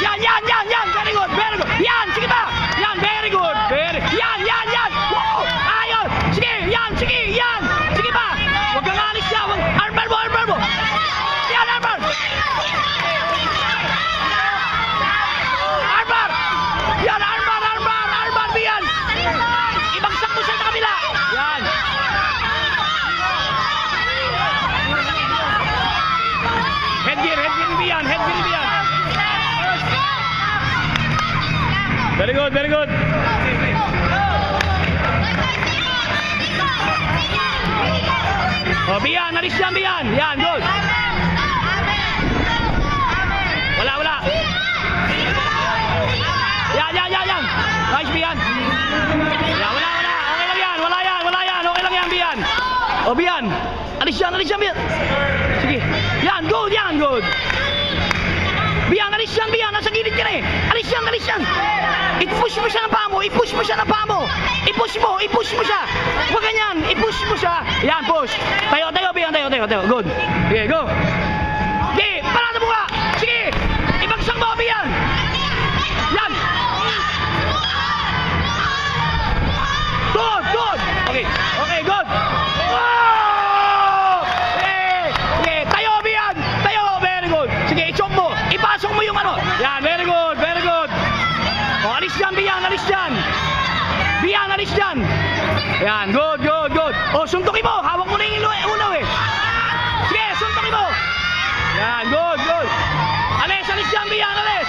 Yan, yan, yan, yan. Very good, very good. Yan, sige pa. Yan, very good. Yan, yan, yan. Woo! Ayos. Sige, yan, sige, yan. Sige pa. Huwag kang alis siya. Armbar mo, armbar mo. Yan, armbar. Armbar. Yan, armbar, armbar, armbar. Yan. Ibagsak mo siya sa kabila. Yan. Headgear Bian, headgear Bian. Very good, very good. Oh, Bian, nalis yan, Bian. Yan, good. Wala, wala. Yan, yan, yan, yan. Nice, Bian. Yan, wala, wala. Okay lang yan, wala yan, wala yan. Okay lang yan, Bian. Oh, Bian. Alis yan, Bian. Sige. Yan, good, yan, good. Bian, alis yan, Bian. Nasa gilid ka na eh. Alis yan, alis yan. I-push mo siya ng paa mo. I-push mo siya ng paa mo. I-push mo. I-push mo siya. Huwag ganyan. I-push mo siya. Yan, push. Tayo, tayo, Bian. Tayo, tayo, tayo. Good. Sige, go. Sige, parada mo ka. Sige. Ibagsak mo, Bian. Yan. Good, good. Okay, okay, good. Wow! Okay, tayo, Bian. Tayo, very good. Sige, i-chop mo. Ipasok mo yung ano. Yan, very good, very good. O, alis dyan, Bian, alis dyan. Bian, alis dyan. Yan, good, good, good. O, suntukin mo. Hawak mo na yung ulo eh. Sige, suntukin mo. Yan, good, good. Alis, alis dyan, Bian, alis.